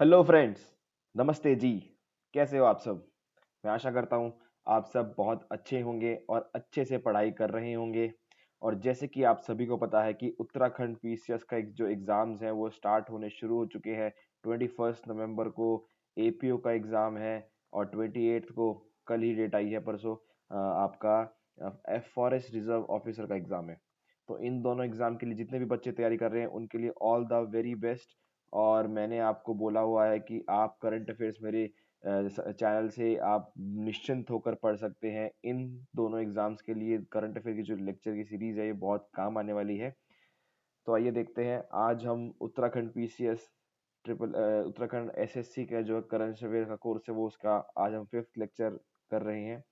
Hello friends. नमस्ते जी। कैसे हो आप सब? मैं आशा करता हूँ आप सब बहुत अच्छे होंगे और अच्छे से पढ़ाई कर रहे होंगे। और जैसे कि आप सभी को पता है कि उत्तराखंड पीसीएस का एक जो एग्ज़ाम्स हैं वो स्टार्ट होने शुरू हो चुके हैं। 21 नवंबर को एपीओ का एग्ज़ाम है और 28 को कल ही डेट आई है परसों आपका फॉरेस्ट रिजर्व ऑफिसर का एग्ज़ाम है। तो इन दोनों एग्ज़ाम के लिए जितने भी बच्चे तैयारी कर रहे हैं उनके लिए ऑल द वेरी बेस्ट। और मैंने आपको बोला हुआ है कि आप करंट अफेयर्स मेरे चैनल से आप निश्चिंत होकर पढ़ सकते हैं। इन दोनों एग्जाम्स के लिए करंट अफेयर की जो लेक्चर की सीरीज है ये बहुत काम आने वाली है। तो आइए देखते हैं। आज हम उत्तराखंड पीसीएस उत्तराखंड एसएससी का जो करंट अफेयर का कोर्स है वो उसका आज हम 5th लेक्चर कर रहे हैं।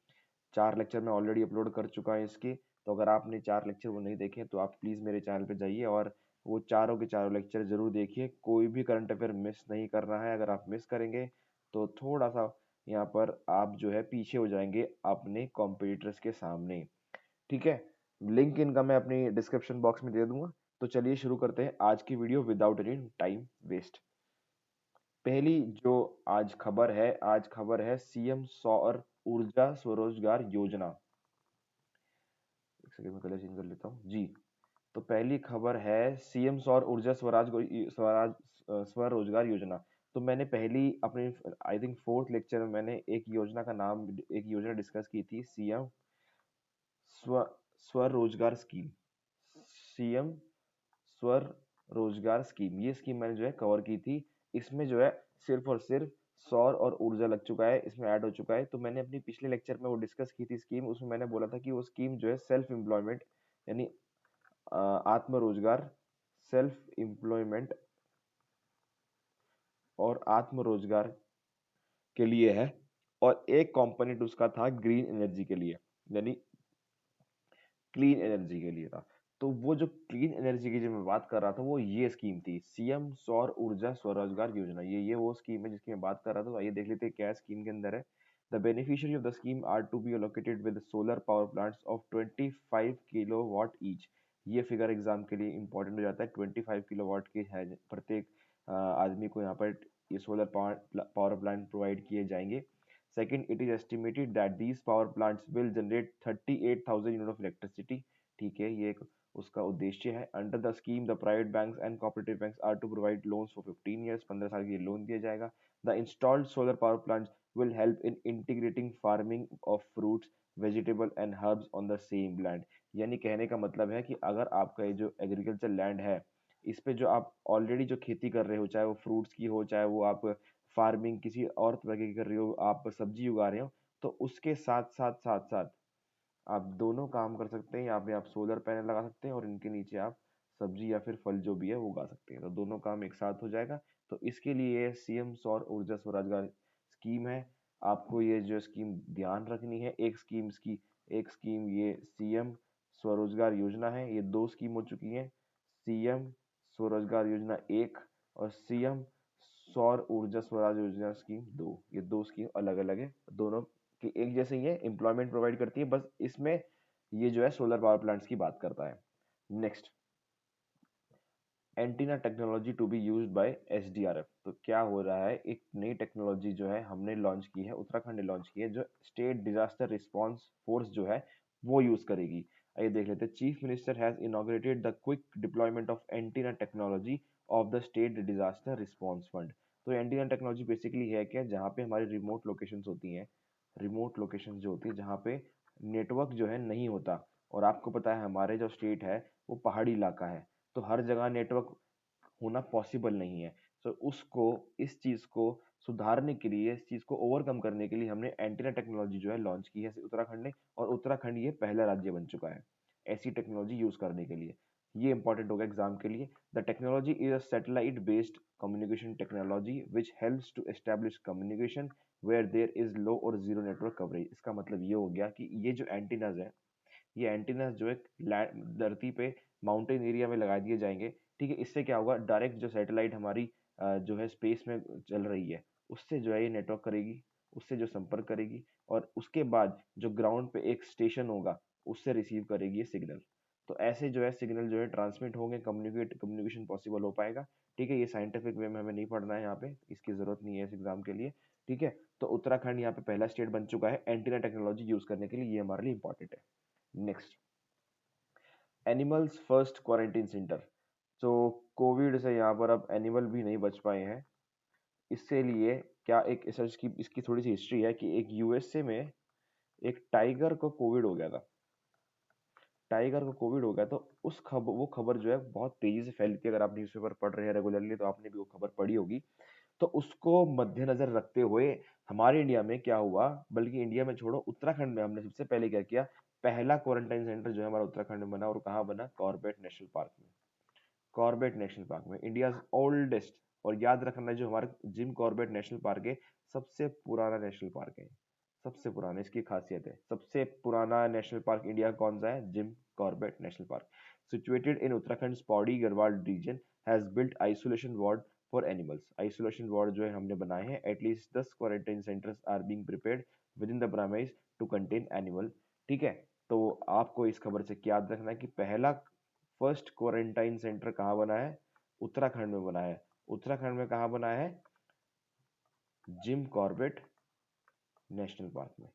4 लेक्चर मैं ऑलरेडी अपलोड कर चुका है इसकी। तो अगर आपने 4 लेक्चर वो नहीं देखे तो आप प्लीज़ मेरे चैनल पे जाइए और वो चारों के चारों लेक्चर जरूर देखिए। कोई भी करंट अफेयर मिस नहीं करना है। अगर आप मिस करेंगे तो थोड़ा सा यहाँ पर आप जो है पीछे हो जाएंगे अपने कॉम्पिटिटर्स के सामने। ठीक है। लिंक इनका मैं अपनी डिस्क्रिप्शन बॉक्स में दे दूंगा। तो चलिए शुरू करते हैं आज की video without any time waste. पहली जो आज खबर है सीएम सौर ऊर्जा स्वरोजगार योजना। एक सेकंड में कलर चेंज कर लेता हूँ जी। तो पहली खबर है सीएम सौर ऊर्जा स्वराज स्वरोजगार योजना। तो मैंने पहली अपने आई थिंक 4th लेक्चर में मैंने एक योजना डिस्कस की थी। सीएम स्व स्वरोजगार स्कीम। सीएम स्वरोजगार स्कीम, ये स्कीम मैंने जो है कवर की थी। इसमें जो है सिर्फ और सिर्फ सौर और ऊर्जा लग चुका है, इसमें ऐड हो चुका है। तो मैंने अपनी पिछले लेक्चर में वो डिस्कस की थी स्कीम। उसमें मैंने बोला था कि वो स्कीम जो है सेल्फ एम्प्लॉयमेंट यानी आत्मरोजगार, सेल्फ एम्प्लॉयमेंट और आत्मरोजगार के लिए है। और एक कंपोनेंट उसका था ग्रीन एनर्जी के लिए, यानी क्लीन एनर्जी के लिए था। तो वो जो क्लीन एनर्जी की जो मैं बात कर रहा था वो ये स्कीम थी, सीएम सौर ऊर्जा स्वरोजगार योजना। ये वो स्कीम है जिसकी मैं बात कर रहा था। तो आइए देख लेते हैं क्या स्कीम के अंदर है। The beneficiary of the scheme are to be allocated with solar power plants of 25 kilowatt each. ये फिगर एग्जाम के लिए इंपॉर्टेंट हो जाता है। 25 किलोवाट के है प्रत्येक आदमी को यहाँ पर ये सोलर पावर प्लांट प्रोवाइड किए जाएंगे। Second, it is estimated that these power plants will generate 38,000 unit of electricity. ठीक है, ये एक उसका उद्देश्य है। Under the scheme the private banks and cooperative banks are to provide loans for 15 years. 15 साल के लिए लोन दिया जाएगा। The installed solar power plants will help in integrating farming of fruits vegetable and herbs on the same land. यानी कहने का मतलब है कि अगर आपका ये जो एग्रीकल्चर लैंड है इस पे जो आप ऑलरेडी जो खेती कर रहे हो, चाहे वो फ्रूट्स की हो, चाहे वो आप फार्मिंग किसी और तरह की कर रहे हो, आप सब्जी उगा रहे हो, तो उसके साथ साथ आप दोनों काम कर सकते हैं। यहाँ पे आप सोलर पैनल लगा सकते हैं और इनके नीचे आप सब्जी या फिर फल जो भी है वो उगा सकते हैं। तो दोनों काम एक साथ हो जाएगा। तो इसके लिए सीएम सौर ऊर्जा स्वरोजगार स्कीम है। आपको ये जो स्कीम ध्यान रखनी है। एक स्कीम ये सीएम स्वरोजगार योजना है। ये दो स्कीम हो चुकी है, सीएम स्वरोजगार योजना एक और सीएम सौर ऊर्जा स्वराज योजना स्कीम दो। ये दो स्कीम अलग अलग है, दोनों की एक जैसे ही है, एम्प्लॉयमेंट प्रोवाइड करती है। बस इसमें ये जो है सोलर पावर प्लांट्स की बात करता है। Next, antenna technology to be used by SDRF. तो क्या हो रहा है, एक नई टेक्नोलॉजी जो है हमने लॉन्च की है, उत्तराखंड ने लॉन्च की है, जो स्टेट डिजास्टर रिस्पांस फोर्स जो है वो यूज करेगी। आइए देख लेते हैं। Chief minister has inaugurated the quick deployment of antenna technology of the state disaster response fund. तो एंटीना टेक्नोलॉजी बेसिकली है क्या, जहाँ पे हमारी रिमोट लोकेशंस होती हैं, रिमोट लोकेशंस जो होती है जहाँ पे नेटवर्क जो है नहीं होता। और आपको पता है हमारे जो स्टेट है वो पहाड़ी इलाका है, तो हर जगह नेटवर्क होना पॉसिबल नहीं है। तो उसको इस चीज़ को सुधारने के लिए, इस चीज़ को ओवरकम करने के लिए हमने एंटीना टेक्नोलॉजी जो है लॉन्च की है उत्तराखंड ने। और उत्तराखंड ये पहला राज्य बन चुका है ऐसी टेक्नोलॉजी यूज करने के लिए। ये इंपॉर्टेंट होगा एग्जाम के लिए। The technology is a satellite based communication technology which helps to establish communication where there is low और जीरो नेटवर्क कवरेज। इसका मतलब ये हो गया कि ये जो एंटीनाज है, ये एंटीनास जो है धरती पे माउंटेन एरिया में लगा दिए जाएंगे। ठीक है, इससे क्या होगा, डायरेक्ट जो सैटेलाइट हमारी जो है स्पेस में चल रही है उससे जो है ये नेटवर्क करेगी, उससे जो संपर्क करेगी और उसके बाद जो ग्राउंड पे एक स्टेशन होगा उससे रिसीव करेगी ये सिग्नल। तो ऐसे जो है सिग्नल जो है ट्रांसमिट होंगे, कम्युनिकेशन पॉसिबल हो पाएगा। ठीक है, ये साइंटिफिक वे में हमें नहीं पढ़ना है, यहाँ पे इसकी जरूरत नहीं है इस एग्जाम के लिए। ठीक है, तो उत्तराखंड यहाँ पे पहला स्टेट बन चुका है एंटीना टेक्नोलॉजी यूज करने के लिए, ये हमारे लिए इंपॉर्टेंट है। Next, animals first quarantine centre. तो कोविड से यहाँ पर अब एनिमल भी नहीं बच पाए हैं, इससे लिए क्या एक रिसर्च की इसकी थोड़ी सी हिस्ट्री है कि एक यूएसए में एक टाइगर को कोविड हो गया था। टाइगर को कोविड हो गया तो वो खबर जो है बहुत तेजी से फैली थी। अगर आप न्यूज़पेपर पढ़ रहे हैं रेगुलरली तो आपने भी वो खबर पढ़ी होगी। तो उसको मद्देनजर रखते हुए हमारे इंडिया में क्या हुआ, बल्कि इंडिया में छोड़ो, उत्तराखंड में हमने सबसे पहले क्या किया, पहला क्वारंटाइन सेंटर जो है हमारा उत्तराखंड में बना, और कहाँ बना, कॉर्बेट नेशनल पार्क में। कॉर्बेट नेशनल पार्क में, इंडिया ओल्डेस्ट, और याद रखना जो हमारा जिम कॉर्बेट नेशनल पार्क है सबसे पुराना नेशनल पार्क है, सबसे पुराना, इसकी खासियत है। सबसे पुराना नेशनल पार्क इंडिया कौन सा है, Jim Corbett National Park. Situated in Uttarakhand Pauri Garhwal region, has built isolation ward for animals. Isolation ward जो है हमने बनाए हैं, at least 10 quarantine centres are being prepared within the premise to contain animal. ठीक है, तो आपको इस खबर से क्या याद रखना है कि पहला फर्स्ट क्वारंटाइन सेंटर कहाँ बना है, उत्तराखंड में बना है। उत्तराखंड में कहाँ बना है, जिम कॉर्बेट नेशनल पार्क में।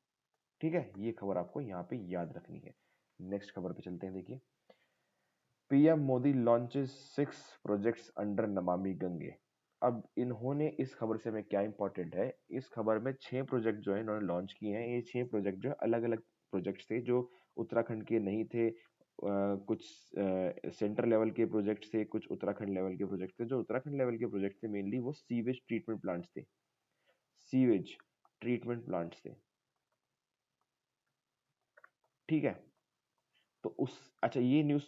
ठीक है, ये खबर आपको यहाँ पे याद रखनी है। नेक्स्ट खबर पे चलते हैं। देखिए, PM Modi launches 6 projects under Namami Gange. अब इन्होंने इस खबर से में क्या इंपॉर्टेंट है, इस खबर में 6 प्रोजेक्ट जो है इन्होंने लॉन्च किए हैं। ये 6 प्रोजेक्ट जो है अलग अलग प्रोजेक्ट्स थे जो उत्तराखंड के नहीं थे। कुछ सेंटर लेवल के प्रोजेक्ट थे, कुछ उत्तराखंड लेवल के प्रोजेक्ट थे। जो उत्तराखंड लेवल के प्रोजेक्ट थे मेनली वो सीवेज ट्रीटमेंट प्लांट्स थे, सीवेज ट्रीटमेंट प्लांट्स थे। ठीक है, तो उस अच्छा, ये न्यूज़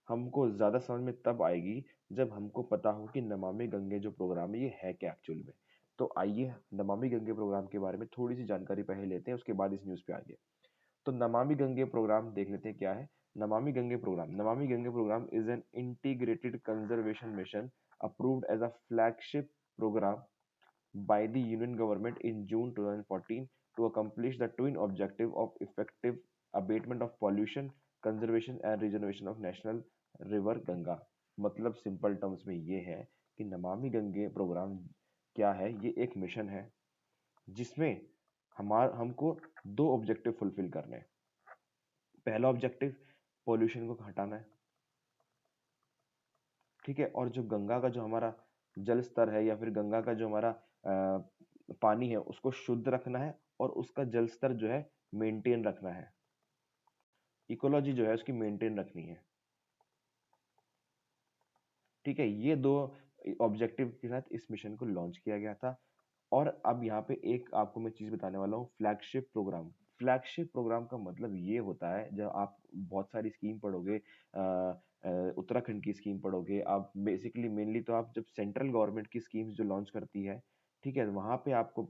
हमको ज़्यादा समझ में तब आएगी जब हमको पता हो कि नमामि गंगे जो प्रोग्राम है ये है क्या एक्चुअल में। तो आइए नमामि गंगे प्रोग्राम के बारे में थोड़ी सी जानकारी पहले लेते हैं, उसके बाद इस न्यूज़ पे आगे। तो नमामि गंगे प्रोग्राम देख लेते हैं क्या है। Namami Gange programme is an integrated conservation mission approved as a flagship programme by the Union government in June 2014 to accomplish the twin objective of effective abatement of pollution, conservation and regeneration of national river Ganga। मतलब simple terms में ये है कि Namami Gange programme क्या है, ये एक mission है जिसमें हमको 2 ऑब्जेक्टिव फुलफिल करने हैं। पहला ऑब्जेक्टिव पोल्यूशन को हटाना है। ठीक है, और जो गंगा का जो हमारा जल स्तर है या फिर गंगा का जो हमारा पानी है उसको शुद्ध रखना है, और उसका जल स्तर जो है मेंटेन रखना है, इकोलॉजी जो है उसकी मेंटेन रखनी है। ठीक है, ये 2 ऑब्जेक्टिव के साथ इस मिशन को लॉन्च किया गया था। और अब यहाँ पे एक आपको मैं चीज बताने वाला हूँ, फ्लैगशिप प्रोग्राम। फ्लैगशिप प्रोग्राम का मतलब ये होता है, जब आप बहुत सारी स्कीम पढ़ोगे, उत्तराखंड की स्कीम पढ़ोगे आप, बेसिकली मेनली तो आप जब सेंट्रल गवर्नमेंट की स्कीम्स जो लॉन्च करती है, ठीक है, वहां पे आपको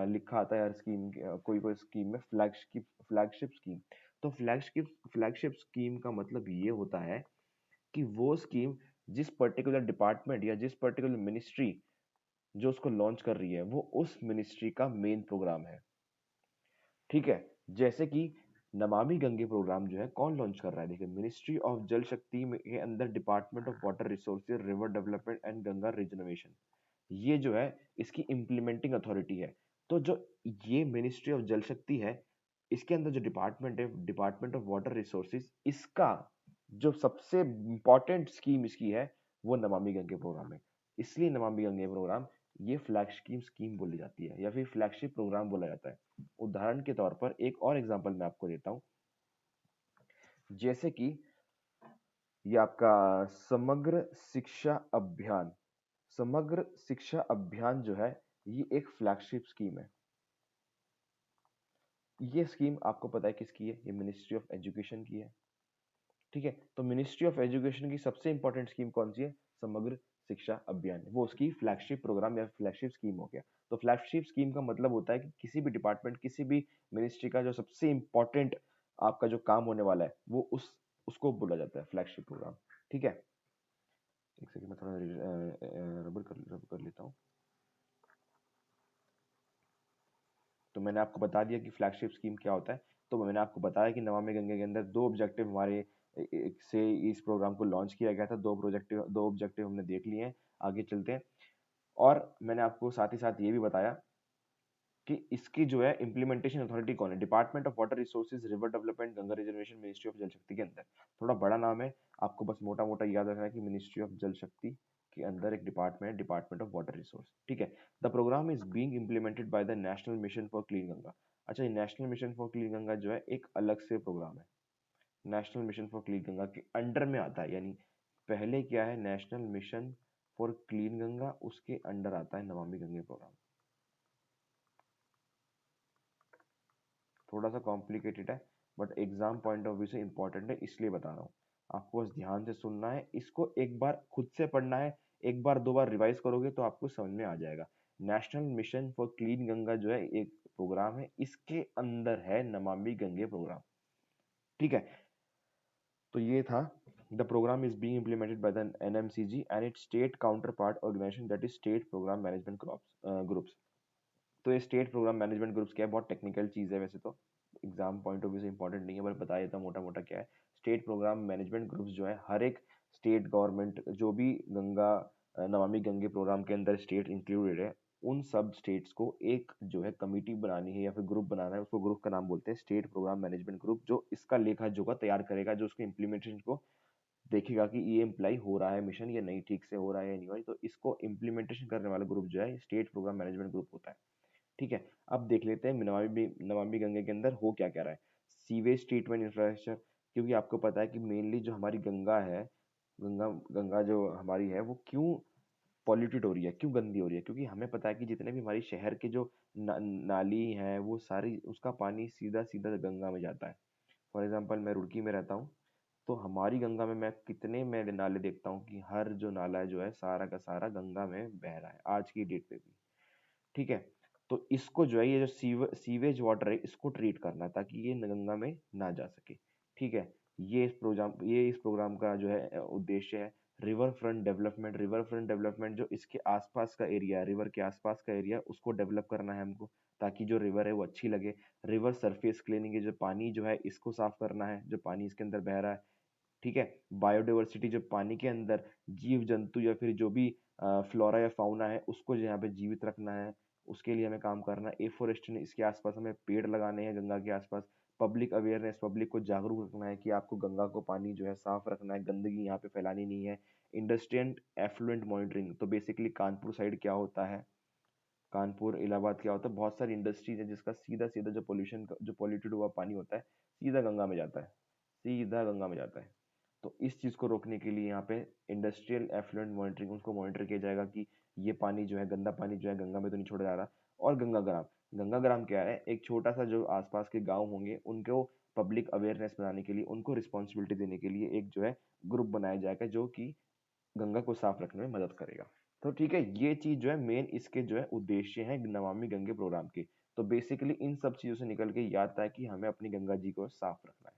लिखा आता है यार स्कीम, कोई कोई स्कीम में फ्लैगशिप स्कीम। तो फ्लैगशिप स्कीम का मतलब ये होता है कि वो स्कीम जिस पर्टिकुलर डिपार्टमेंट या जिस पर्टिकुलर मिनिस्ट्री जो उसको लॉन्च कर रही है वो उस मिनिस्ट्री का मेन प्रोग्राम है। ठीक है, जैसे कि नमामि गंगे प्रोग्राम जो है कौन लॉन्च कर रहा है, देखिए मिनिस्ट्री ऑफ जल शक्ति के अंदर department of water resources, river development and Ganga regeneration, ये जो है इसकी इम्प्लीमेंटिंग अथॉरिटी है। तो जो ये मिनिस्ट्री ऑफ जल शक्ति है, इसके अंदर जो डिपार्टमेंट है, डिपार्टमेंट ऑफ वाटर रिसोर्सेज, इसका जो सबसे इंपॉर्टेंट स्कीम इसकी है वो नमामि गंगे प्रोग्राम है। इसलिए नमामि गंगे प्रोग्राम ये फ्लैगशिप स्कीम बोली जाती है या फिर फ्लैगशिप प्रोग्राम बोला जाता है। उदाहरण के तौर पर एक और एग्जांपल मैं आपको देता हूं, जैसे कि ये आपका समग्र शिक्षा अभियान। समग्र शिक्षा अभियान जो है ये एक फ्लैगशिप स्कीम है। ये स्कीम आपको पता है किसकी है, ये मिनिस्ट्री ऑफ एजुकेशन की है। ठीक है, तो मिनिस्ट्री ऑफ एजुकेशन की सबसे इंपॉर्टेंट स्कीम कौन सी है, समग्र शिक्षा अभियान, वो उसकी फ्लैगशिप प्रोग्राम या फ्लैगशिप स्कीम हो गया। तो फ्लैगशिप स्कीम का मतलब होता है कि किसी भी डिपार्टमेंट, किसी भी मिनिस्ट्री का जो सबसे इंपॉर्टेंट आपका जो काम होने वाला है वो उसको बोला जाता है फ्लैगशिप प्रोग्राम। ठीक है, एक सेकंड मैं थोड़ा रबर कर लेता हूँ। तो मैंने आपको बता दिया कि फ्लैगशिप स्कीम क्या होता है। तो मैंने आपको बताया कि नमामि गंगे के अंदर 2 ऑब्जेक्टिव हमारे से इस प्रोग्राम को लॉन्च किया गया था। दो ऑब्जेक्टिव हमने देख लिए हैं, आगे चलते हैं। और मैंने आपको साथ ही साथ ये भी बताया कि इसकी जो है इम्प्लीमेंटेशन अथॉरिटी कौन है, department of water resources river development Ganga reservation ministry of जल शक्ति के अंदर। थोड़ा बड़ा नाम है, आपको बस मोटा मोटा याद रखना है कि मिनिस्ट्री ऑफ जल शक्ति के अंदर एक डिपार्टमेंट है, डिपार्टमेंट ऑफ वाटर रिसोर्स, ठीक है। The programme is being implemented by the National Mission for Clean Ganga. अच्छा, ये National Mission for Clean Ganga जो है एक अलग से प्रोग्राम है, National Mission for Clean Ganga के अंडर में आता है। यानी पहले क्या है, National Mission for Clean Ganga, उसके अंडर आता है नमामि गंगे प्रोग्राम। थोड़ा सा कॉम्प्लिकेटेड है but exam point of view से इंपॉर्टेंट है, इसलिए बता रहा हूँ। आपको बस ध्यान से सुनना है, इसको एक बार खुद से पढ़ना है, एक बार दो बार रिवाइज करोगे तो आपको समझ में आ जाएगा। National Mission for Clean Ganga जो है एक प्रोग्राम है, इसके अंदर है नमामि गंगे प्रोग्राम, ठीक है। तो ये था, the programme is being implemented by the NMCG and its state counterpart organisation that is state programme management groups. तो ये स्टेट प्रोग्राम मैनेजमेंट ग्रुप्स क्या है, बहुत टेक्निकल चीज़ है वैसे तो, एग्जाम पॉइंट ऑफ व्यू से इंपॉर्टेंट नहीं है, पर बता देता हूँ मोटा मोटा क्या है। स्टेट प्रोग्राम मैनेजमेंट ग्रुप्स जो है, हर एक स्टेट गवर्नमेंट जो भी गंगा नमामि गंगे प्रोग्राम के अंदर स्टेट इंक्लूडेड है, उन सब स्टेट्स को एक जो है कमिटी बनानी है या फिर ग्रुप बनाना है, उसको ग्रुप का नाम बोलते हैं स्टेट प्रोग्राम मैनेजमेंट ग्रुप, जो इसका लेखा जोखा तैयार करेगा, जो उसके इम्प्लीमेंटेशन को देखेगा कि ये इम्प्लाई हो रहा है मिशन या नहीं, ठीक से हो रहा है या नहीं हो रहा है। तो इसको इम्प्लीमेंटेशन करने वाला ग्रुप जो है स्टेट प्रोग्राम मैनेजमेंट ग्रुप होता है, ठीक है। अब देख लेते हैं नमामि गंगे के अंदर हो क्या क्या रहा है। सीवेज ट्रीटमेंट इंफ्रास्ट्रक्चर, क्योंकि आपको पता है कि मेनली जो हमारी गंगा है, गंगा गंगा जो हमारी है वो क्यों पॉल्यूटेड हो रही है, क्यों गंदी हो रही है, क्योंकि हमें पता है कि जितने भी हमारी शहर के जो नाली हैं वो सारी, उसका पानी सीधा सीधा गंगा में जाता है। फॉर एग्जाम्पल मैं रुड़की में रहता हूँ, तो हमारी गंगा में मैं कितने मैं नाले देखता हूँ कि हर जो नाला है जो है सारा का सारा गंगा में बह रहा है आज की डेट पे भी, ठीक है। तो इसको जो है, ये जो सीवेज वाटर है, इसको ट्रीट करना है ताकि ये गंगा में ना जा सके, ठीक है। ये इस प्रोग्राम का जो है उद्देश्य है। River front development, river front development जो इसके आसपास का एरिया है, रिवर के आसपास का एरिया, उसको डेवलप करना है हमको, ताकि जो रिवर है वो अच्छी लगे। रिवर सरफेस क्लीनिंग, जो पानी जो है इसको साफ करना है, जो पानी इसके अंदर बह रहा है, ठीक है। बायोडाइवर्सिटी, जो पानी के अंदर जीव जंतु या फिर जो भी फ्लोरा या फाउना है, उसको जो यहाँ पे जीवित रखना है, उसके लिए हमें काम करना है। एफोरेस्टेशन, इसके आसपास हमें पेड़ लगाने हैं गंगा के आसपास। पब्लिक अवेयरनेस, पब्लिक को जागरूक रखना है कि आपको गंगा को पानी जो है साफ रखना है, गंदगी यहाँ पे फैलानी नहीं है। इंडस्ट्रियल एफ्लुएंट मॉनिटरिंग, तो बेसिकली कानपुर साइड क्या होता है, कानपुर इलाहाबाद क्या होता है, बहुत सारी इंडस्ट्रीज है जिसका सीधा सीधा जो पोल्यूशन, जो पॉल्यूटेड हुआ पानी होता है, सीधा गंगा में जाता है, सीधा गंगा में जाता है। तो इस चीज़ को रोकने के लिए यहाँ पे इंडस्ट्रियल एफ्लुएंट मॉनिटरिंग, उसको मॉनिटर किया जाएगा कि ये पानी जो है, गंदा पानी जो है गंगा में तो नहीं छोड़ा जा रहा। और गंगाग्राम, गंगाग्राम क्या है, एक छोटा सा जो आसपास के गांव होंगे उनको पब्लिक अवेयरनेस बनाने के लिए, उनको रिस्पॉन्सिबिलिटी देने के लिए एक जो है ग्रुप बनाया जाएगा जो कि गंगा को साफ रखने में मदद करेगा। तो ठीक है, ये चीज जो है मेन इसके जो है उद्देश्य है नमामि गंगे प्रोग्राम के। तो बेसिकली इन सब चीजों से निकल के याद आता है कि हमें अपनी गंगा जी को साफ रखना है,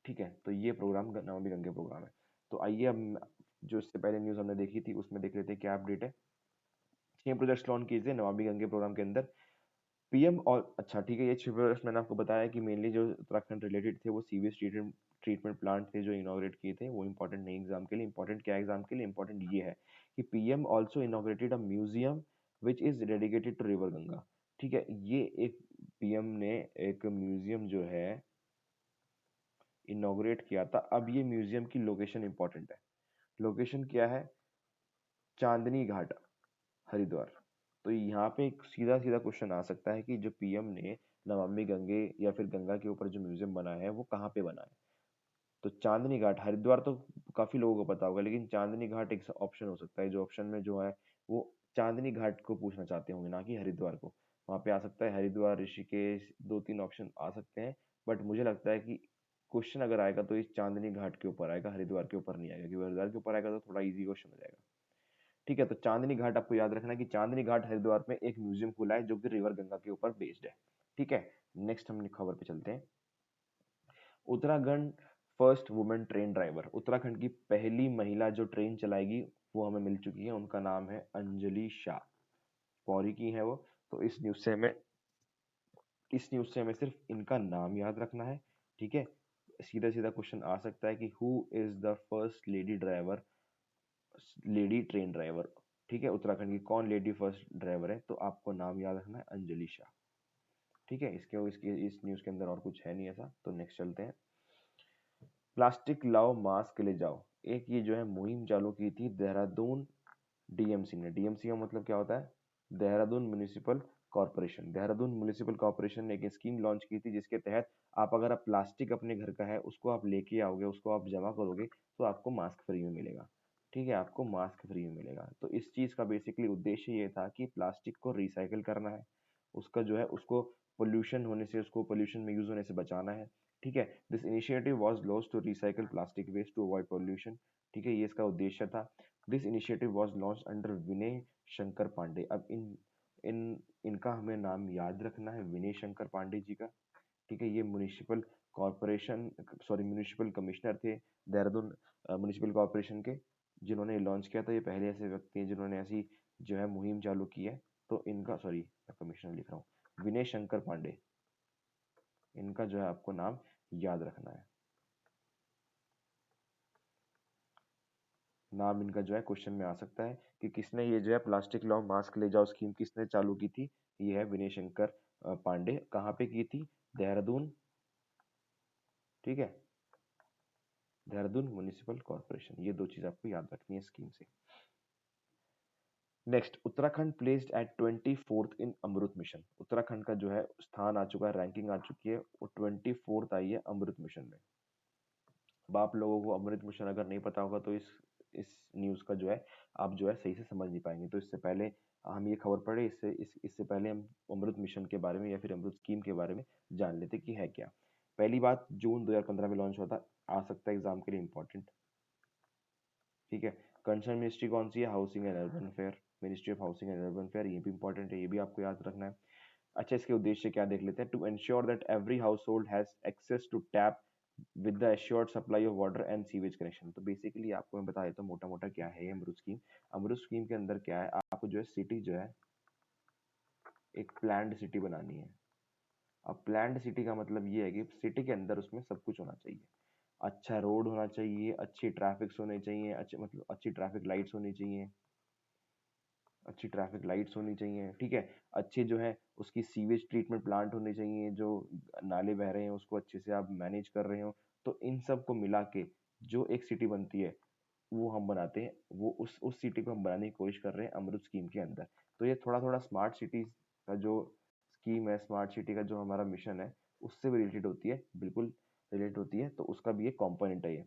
ठीक है। तो ये प्रोग्राम नमामि गंगे प्रोग्राम है। तो आइए अब जो इससे पहले न्यूज हमने देखी थी उसमें देख लेते हैं क्या अपडेट है। 6 प्रोजेक्ट्स लॉन्च किए थे नमामि गंगे प्रोग्राम के अंदर। पीएम, और अच्छा ठीक है, ये 6 प्रोजेक्ट्स मैंने आपको बताया कि मेनली जो उत्तराखंड रिलेटेड थे, वो सीवेज ट्रीटमेंट ट्रीटमेंट प्लांट थे जो इनॉग्रेट किए थे, वो इंपॉर्टेंट नहीं एग्जाम के लिए। इंपॉर्टेंट क्या एग्जाम के लिए, इंपॉर्टेंट ये है कि PM also inaugurated a museum which is dedicated to river Ganga, ठीक है। ये एक पीएम ने एक म्यूजियम जो है इनॉग्रेट किया था। अब ये म्यूजियम की लोकेशन इंपॉर्टेंट है। लोकेशन क्या है, चांदनी घाट, हरिद्वार। तो यहाँ पे एक सीधा सीधा क्वेश्चन आ सकता है कि जो पीएम ने नमामि गंगे या फिर गंगा के ऊपर जो म्यूजियम बना है वो कहाँ पे बना है। तो चांदनी घाट, हरिद्वार तो काफी लोगों को पता होगा, लेकिन चांदनी घाट एक ऑप्शन हो सकता है, जो ऑप्शन में जो है वो चांदनी घाट को पूछना चाहते होंगे, ना कि हरिद्वार को। वहां पे आ सकता है हरिद्वार, ऋषिकेश, दो तीन ऑप्शन आ सकते हैं। बट मुझे लगता है कि क्वेश्चन अगर आएगा तो इस चांदनी घाट के ऊपर आएगा, हरिद्वार के ऊपर नहीं आएगा, क्योंकि हरिद्वार के ऊपर आएगा तो थोड़ा इजी क्वेश्चन हो जाएगा, ठीक है। तो चांदनी घाट आपको याद रखना है कि चांदनी घाट हरिद्वार में एक म्यूजियम खुला है जो कि रिवर गंगा के ऊपर बेस्ड है, ठीक है। नेक्स्ट हम खबर पे चलते हैं। Uttarakhand first women train driver, Uttarakhand की पहली महिला जो ट्रेन चलाएगी वो हमें मिल चुकी है, उनका नाम है अंजलि शाह, पौरी की है वो। तो इस न्यूज से हमें सिर्फ इनका नाम याद रखना है, ठीक है। सीधा सीधा क्वेश्चन आ सकता है कि who is the first lady train driver. ठीक है, उत्तराखंड की कौन लेडी फर्स्ट ड्राइवर है, तो आपको नाम याद रखना है अंजलि शाह। ठीक है, इसके इस न्यूज़ के अंदर और कुछ है नहीं ऐसा, तो नेक्स्ट चलते हैं। प्लास्टिक लाओ मास्क ले जाओ, एक ये जो है मुहिम चालू की थी देहरादून डीएमसी ने। डीएमसी का मतलब क्या होता है? Dehradun municipal corporation. Dehradun municipal corporation ने एक स्कीम लॉन्च की थी जिसके तहत आप अगर आप प्लास्टिक अपने घर का है उसको आप लेके आओगे, उसको आप जमा करोगे, तो आपको मास्क फ्री में मिलेगा। ठीक है, आपको मास्क फ्री में मिलेगा। तो इस चीज़ का बेसिकली उद्देश्य ये था कि प्लास्टिक को रिसाइकिल करना है, उसका जो है उसको पोल्यूशन होने से, उसको पोल्यूशन में यूज होने से बचाना है। ठीक है, this initiative was launch to recycle plastic waste to avoid pollution. ठीक है, ये इसका उद्देश्य था। This initiative was launch under Vinay Shankar Pandey. अब इन इन इनका हमें नाम याद रखना है, विनय शंकर पांडे जी का। ठीक है, ये municipal corporation, sorry municipal commissioner थे देहरादून म्युनिसिपल कॉर्पोरेशन के, जिन्होंने लॉन्च किया था। ये पहले ऐसे व्यक्ति हैं जिन्होंने ऐसी जो है मुहिम चालू की है। तो इनका, सॉरी मैं कमिश्नर लिख रहा हूँ, विनय शंकर पांडे, इनका जो है आपको नाम याद रखना है। नाम इनका जो है क्वेश्चन में आ सकता है कि किसने ये जो है प्लास्टिक लाओ मास्क ले जाओ स्कीम किसने चालू की थी। ये है विनय शंकर पांडे। कहाँ पे की थी? देहरादून। ठीक है, देहरादून म्युनिसिपल कॉर्पोरेशन। ये दो चीज आपको याद रखनी है स्कीम से। Next, Uttarakhand placed at 24th in AMRUT mission. Uttarakhand का जो है स्थान आ चुका है, रैंकिंग आ चुकी है, वो 24th आई है अमृत मिशन में। अब आप लोगों को अमृत मिशन अगर नहीं पता होगा तो इस न्यूज़ का जो है आप जो है सही से समझ नहीं पाएंगे। तो इससे पहले हम ये खबर पढ़े, इससे पहले हम अमृत मिशन के बारे में या फिर अमृत स्कीम के बारे में जान लेते कि है क्या। पहली बात, जून 2015 में लॉन्च हुआ था, आ सकता है एग्जाम के लिए इंपॉर्टेंट। ठीक है, कंसर्न मिनिस्ट्री कौन सी है? Housing and urban affair, ministry of housing and urban affair. ये भी इंपॉर्टेंट है, ये भी आपको याद रखना है। अच्छा, इसके उद्देश्य क्या देख लेते हैं। To ensure that every household has access to tap with the assured supply of water and sewage connection. तो बेसिकली आपको मैं बता देता हूँ मोटा मोटा क्या है ये अमृत स्कीम। अमृत स्कीम के अंदर क्या है, आपको जो है सिटी जो है एक प्लान्ड सिटी बनानी है। अब प्लान्ड सिटी का मतलब ये है कि सिटी के अंदर उसमें सब कुछ होना चाहिए। अच्छा रोड होना चाहिए, अच्छी ट्रैफिक होने चाहिए, अच्छे मतलब अच्छी ट्रैफिक लाइट्स होनी चाहिए, अच्छी ट्रैफिक लाइट्स होनी चाहिए। ठीक है, अच्छे जो है उसकी सीवेज ट्रीटमेंट प्लांट होने चाहिए, जो नाले बह रहे हैं उसको अच्छे से आप मैनेज कर रहे हो। तो इन सब को मिला के जो एक सिटी बनती है वो हम बनाते हैं, वो उस सिटी को हम बनाने की कोशिश कर रहे हैं अमृत स्कीम के अंदर। तो ये थोड़ा थोड़ा स्मार्ट सिटीज का जो स्कीम है, स्मार्ट सिटी का जो हमारा मिशन है, उससे भी रिलेटेड होती है, बिल्कुल रिलेटेड होती है। तो उसका भी एक कॉम्पोनेंट है ये।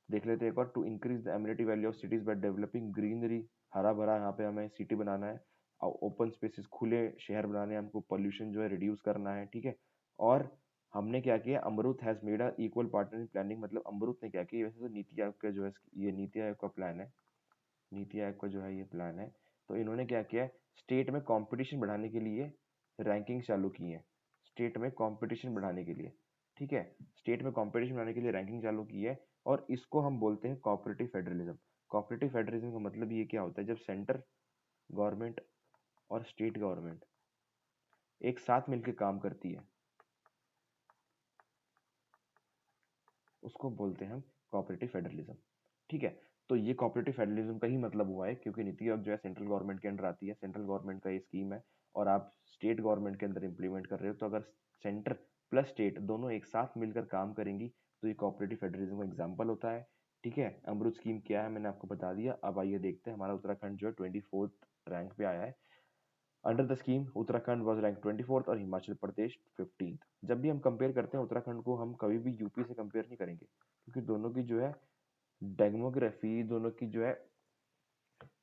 देख लेते हैं एक बार। To increase the amenity value of cities by developing greenery, हरा भरा यहाँ पे हमें सिटी बनाना है, और ओपन स्पेसेस, खुले शहर बनाने हैं हमको, पोल्यूशन जो है रिड्यूस करना है। ठीक है, और हमने क्या किया, AMRUT has made a equal partner in planning. मतलब अमरूत ने क्या किया, वैसे तो नीति आयोग का जो है, ये नीति आयोग का प्लान है, नीति आयोग का जो है ये प्लान है। तो इन्होंने क्या किया, स्टेट में कंपटीशन बढ़ाने के लिए रैंकिंग चालू की है, स्टेट में कंपटीशन बढ़ाने के लिए। ठीक है, स्टेट में कंपटीशन बढ़ाने के लिए रैंकिंग चालू की है, और इसको हम बोलते हैं कोऑपरेटिव फेडरलिज्म। कोऑपरेटिव फेडरलिज्म का मतलब ये क्या होता है, जब सेंटर गवर्नमेंट और स्टेट गवर्नमेंट एक साथ मिलकर काम करती है, उसको बोलते हैं हम कोऑपरेटिव फेडरलिज्म। ठीक है, तो ये कोऑपरेटिव फेडरलिज्म का ही मतलब हुआ है, क्योंकि नीति आयोग जो है सेंट्रल गवर्नमेंट के अंडर आती है, सेंट्रल गवर्नमेंट का ये स्कीम है, और आप स्टेट गवर्नमेंट के अंदर इंप्लीमेंट कर रहे हो। तो अगर सेंटर प्लस स्टेट दोनों एक साथ मिलकर काम करेंगी तो ये कोऑपरेटिव फेडरलिज्म का एग्जाम्पल होता है। ठीक है, अमृत स्कीम क्या है मैंने आपको बता दिया। अब आइए देखते हैं, हमारा उत्तराखंड जो है 24th रैंक पे आया है। Under the scheme Uttarakhand was rank 24th और हिमाचल प्रदेश 15th। जब भी हम कंपेयर करते हैं उत्तराखंड को, हम कभी भी यूपी से कंपेयर नहीं करेंगे, क्योंकि दोनों की जो है डेमोग्राफी, दोनों की जो है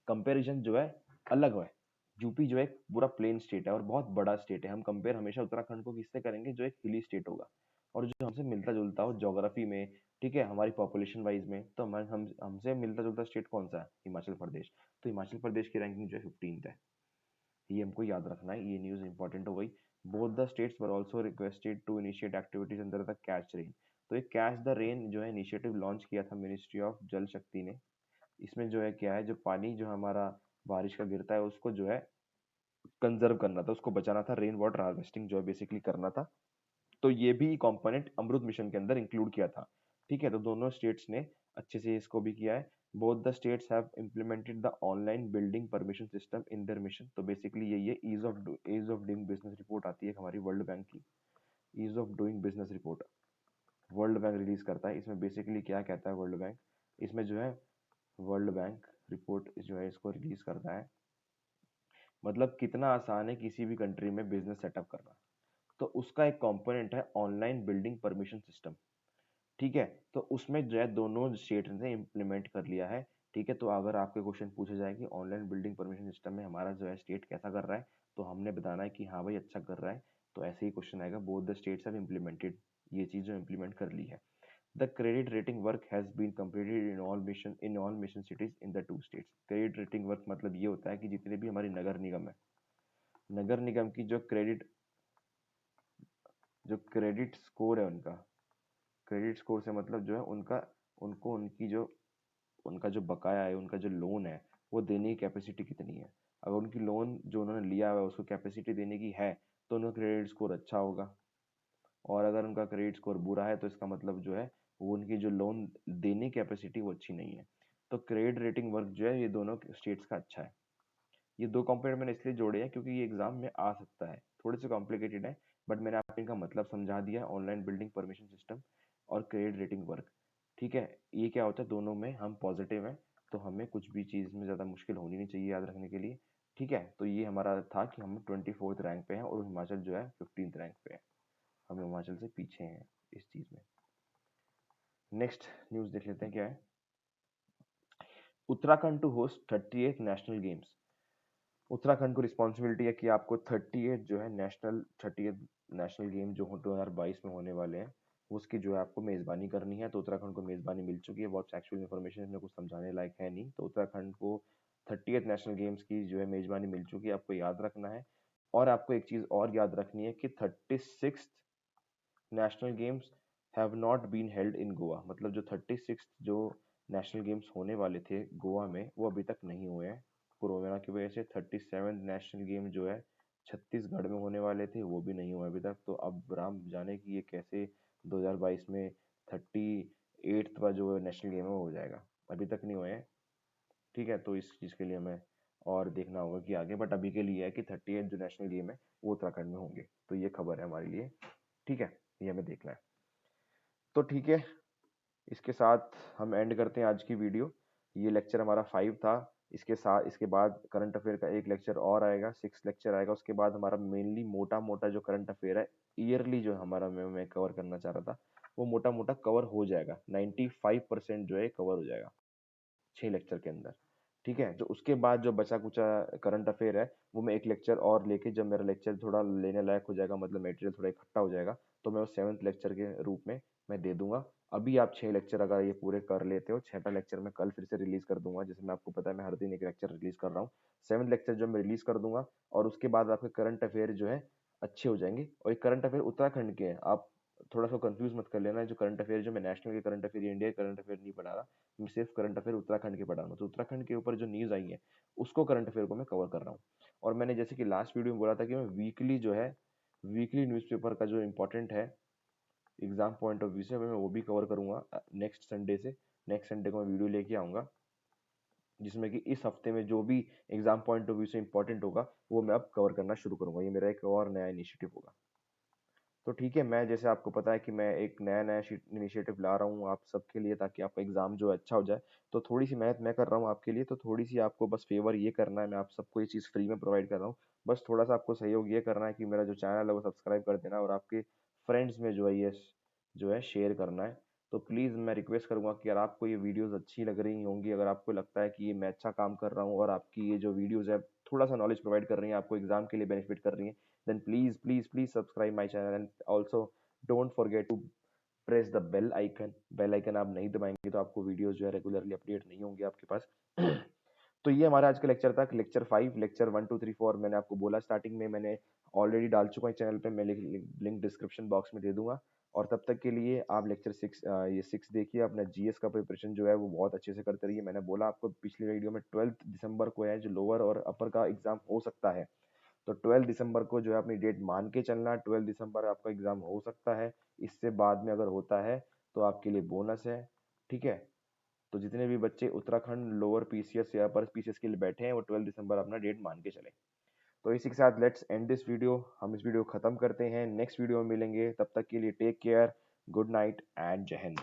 कंपैरिजन जो है अलग है। यूपी जो है एक पूरा प्लेन स्टेट है और बहुत बड़ा स्टेट है। हम कंपेयर हमेशा उत्तराखंड को किससे करेंगे, जो एक हिली स्टेट होगा और जो हमसे मिलता जुलता हो ज्योग्राफी में। ठीक है, हमारी पॉपुलेशन वाइज में, तो हमसे मिलता जुलता स्टेट कौन सा है? हिमाचल प्रदेश। तो हिमाचल प्रदेश की रैंकिंग जो है 15th है। ये हमको याद रखना है, ये न्यूज़ इंपॉर्टेंट हो गई। Both the states were also requested to initiate activities under the catch rain. तो एक कैच द रेन जो है इनिशिएटिव लॉन्च किया था मिनिस्ट्री ऑफ जल शक्ति ने। इसमें जो है क्या है, जो पानी जो हमारा बारिश का गिरता है उसको जो है कंजर्व करना था, उसको बचाना था, रेन वाटर हार्वेस्टिंग जो है बेसिकली करना था। तो ये भी कंपोनेंट अमृत मिशन के अंदर इंक्लूड किया था। ठीक है, तो दोनों स्टेट्स ने अच्छे से इसको भी किया है। Both the states have implemented the online building permission system in their mission. तो बेसिकली यही है, ease of doing business report आती है हमारी वर्ल्ड बैंक की, ease of doing business report World Bank release करता है। इसमें बेसिकली क्या कहता है वर्ल्ड बैंक, इसमें जो है वर्ल्ड बैंक रिपोर्ट जो है इसको रिलीज करता है, मतलब कितना आसान है किसी भी कंट्री में बिजनेस सेटअप करना। तो उसका एक कंपोनेंट है ऑनलाइन बिल्डिंग परमिशन सिस्टम। ठीक है, तो उसमें जो है दोनों स्टेट ने इम्प्लीमेंट कर लिया है। ठीक है, तो अगर आपके क्वेश्चन पूछे जाए कि ऑनलाइन बिल्डिंग परमिशन सिस्टम में हमारा जो है स्टेट कैसा कर रहा है, तो हमने बताना है कि हाँ भाई अच्छा कर रहा है। तो ऐसे ही क्वेश्चन आएगा, both the states have implemented, ये चीज़ जो इम्प्लीमेंट कर ली है। The credit rating work has been completed in all mission cities in the two states. Credit rating work मतलब ये होता है कि जितने भी हमारी नगर निगम है, नगर निगम की जो क्रेडिट स्कोर है उनका, क्रेडिट स्कोर से मतलब जो है उनका, उनको उनकी जो उनका जो बकाया है, उनका जो लोन है, वो देने की कैपेसिटी कितनी है। अगर उनकी लोन जो उन्होंने लिया हुआ है उसको कैपेसिटी देने की है, तो उनका क्रेडिट स्कोर अच्छा होगा। और अगर उनका क्रेडिट स्कोर बुरा है तो इसका मतलब जो है वो उनकी जो लोन देने की कैपेसिटी वो अच्छी नहीं है। तो क्रेडिट रेटिंग वर्क जो है ये दोनों स्टेट्स का अच्छा है। ये दो कंपोनेंट मैंने इसलिए जोड़े हैं क्योंकि ये एग्जाम में आ सकता है, थोड़े से कॉम्प्लिकेटेड है, बट मैंने आपको इनका मतलब समझा दिया, ऑनलाइन बिल्डिंग परमिशन सिस्टम और क्रेडिट रेटिंग वर्क। ठीक है, ये क्या होता है, दोनों में हम पॉजिटिव हैं, तो हमें कुछ भी चीज़ में ज़्यादा मुश्किल होनी नहीं चाहिए याद रखने के लिए। ठीक है, तो ये हमारा था कि हम 24th रैंक पे हैं और हिमाचल जो है 15th रैंक पे है, हम हिमाचल से पीछे हैं इस चीज़ में। नेक्स्ट न्यूज़ देख लेते हैं क्या है। Uttarakhand to host 38th National Games. Uttarakhand को रिस्पॉन्सिबिलिटी है कि आपको 38 जो है नेशनल गेम जो 2022 में होने वाले हैं, उसकी जो है आपको मेज़बानी करनी है। तो उत्तराखंड को मेज़बानी मिल चुकी है, बहुत एक्चुअल इन्फॉर्मेशन इसमें कुछ समझाने लायक है नहीं। तो उत्तराखंड को 38 नेशनल गेम्स की जो है मेज़बानी मिल चुकी है, आपको याद रखना है। और आपको एक चीज़ और याद रखनी है कि 36th National Games have not been held in Goa. मतलब जो 36 जो नेशनल गेम्स होने वाले थे गोवा में, वो अभी तक नहीं हुए हैं कोरोना की वजह से। 37 नेशनल गेम जो है छत्तीसगढ़ में होने वाले थे, वो भी नहीं हुए अभी तक। तो अब राम जाने कि ये कैसे 2022 में 38वां जो नेशनल गेम है वो हो जाएगा, अभी तक नहीं हुए हैं। ठीक है, तो इस चीज़ के लिए हमें और देखना होगा कि आगे, बट अभी के लिए है कि 38 जो नेशनल गेम है वो उत्तराखंड में होंगे। तो ये खबर है हमारे लिए। ठीक है, ये हमें देखना है। तो ठीक है, इसके साथ हम एंड करते हैं आज की वीडियो। ये लेक्चर हमारा 5 था। इसके साथ इसके बाद करंट अफेयर का एक लेक्चर और आएगा, 6 लेक्चर आएगा। उसके बाद हमारा मेनली मोटा मोटा जो करंट अफेयर है ईयरली जो हमारा मैं कवर करना चाह रहा था, वो मोटा मोटा कवर हो जाएगा। 95% जो है कवर हो जाएगा 6 लेक्चर के अंदर। ठीक है, जो उसके बाद जो बचा कुचा करंट अफेयर है वो मैं एक लेक्चर और लेके, जब मेरा लेक्चर थोड़ा लेने लायक हो जाएगा, मतलब मटेरियल थोड़ा इकट्ठा हो जाएगा, तो मैं उस 7th लेक्चर के रूप में मैं दे दूंगा। अभी आप 6 लेक्चर अगर ये पूरे कर लेते हो, 6वां लेक्चर मैं कल फिर से रिलीज कर दूंगा। जैसे मैं आपको पता है मैं हर दिन एक लेक्चर रिलीज कर रहा हूँ। 7th लेक्चर जो मैं रिलीज कर दूंगा, और उसके बाद आपके करंट अफेयर जो है अच्छे हो जाएंगे। और ये करंट अफेयर उत्तराखंड के हैं, आप थोड़ा सा कंफ्यूज मत कर लेना। जो करंट अफेयर जो मैं नेशनल के करंट अफेयर, इंडिया के करंट अफेयर नहीं पढ़ा रहा, मैं सिर्फ करंट अफेयर उत्तराखंड के पढ़ा रहा हूँ। तो उत्तराखंड के ऊपर जो न्यूज़ आई है उसको करंट अफेयर को मैं कवर कर रहा हूँ। और मैंने जैसे कि लास्ट वीडियो में बोला था कि मैं वीकली जो है वीकली न्यूज़पेपर का जो इंपॉर्टेंट है एग्जाम पॉइंट ऑफ व्यू से, मैं वो भी कवर करूंगा नेक्स्ट संडे से। नेक्स्ट संडे को मैं वीडियो लेके आऊँगा जिसमें कि इस हफ्ते में जो भी एग्जाम पॉइंट ऑफ व्यू से इंपॉर्टेंट होगा वो मैं अब कवर करना शुरू करूंगा। ये मेरा एक और नया इनिशिएटिव होगा। तो ठीक है, मैं जैसे आपको पता है कि मैं एक नया नया इनिशिएटिव ला रहा हूँ आप सबके लिए, ताकि आपका एग्जाम जो है अच्छा हो जाए। तो थोड़ी सी मेहनत मैं कर रहा हूँ आपके लिए, तो थोड़ी सी आपको बस फेवर ये करना है, मैं आप सबको ये चीज़ फ्री में प्रोवाइड कर रहा हूँ। बस थोड़ा सा आपको सहयोग ये करना है कि मेरा जो चैनल है वो सब्सक्राइब कर देना, और आपके फ्रेंड्स में जो है ये जो है शेयर करना है। तो प्लीज़ मैं रिक्वेस्ट करूंगा कि अगर आपको ये वीडियोस अच्छी लग रही होंगी, अगर आपको लगता है कि ये मैं अच्छा काम कर रहा हूँ और आपकी ये जो वीडियोस है थोड़ा सा नॉलेज प्रोवाइड कर रही हैं, आपको एग्जाम के लिए बेनिफिट कर रही हैं, then please subscribe my channel, and also don't forget to press the bell icon। Bell icon आप नहीं दबाएंगे तो आपको वीडियोस जो है रेगुलरली अपडेट नहीं होंगे आपके पास। तो ये हमारा आज का लेक्चर था, लेक्चर 5। लेक्चर 1 2 3 4 मैंने आपको बोला स्टार्टिंग में, मैंने ऑलरेडी डाल चुका है चैनल पे, मैं लिंक डिस्क्रिप्शन बॉक्स में दे दूंगा। और तब तक के लिए आप लेक्चर 6 ये 6 देखिए। अपना जीएस का प्रिपरेशन जो है वो बहुत अच्छे से करते रहिए। मैंने बोला आपको पिछली वीडियो में 12 दिसंबर को है जो लोअर और अपर का एग्जाम हो सकता है, तो 12 दिसंबर को जो है अपनी डेट मान के चलना। 12 दिसंबर आपका एग्जाम हो सकता है, इससे बाद में अगर होता है तो आपके लिए बोनस है, ठीक है। तो जितने भी बच्चे उत्तराखंड लोअर पीसीएस या अपर पीसीएस के लिए बैठे हैं वो 12 दिसंबर अपना डेट मान के चले। तो इसी के साथ लेट्स एंड दिस वीडियो, हम इस वीडियो को खत्म करते हैं, नेक्स्ट वीडियो में मिलेंगे, तब तक के लिए take care, good night and जय हिंद।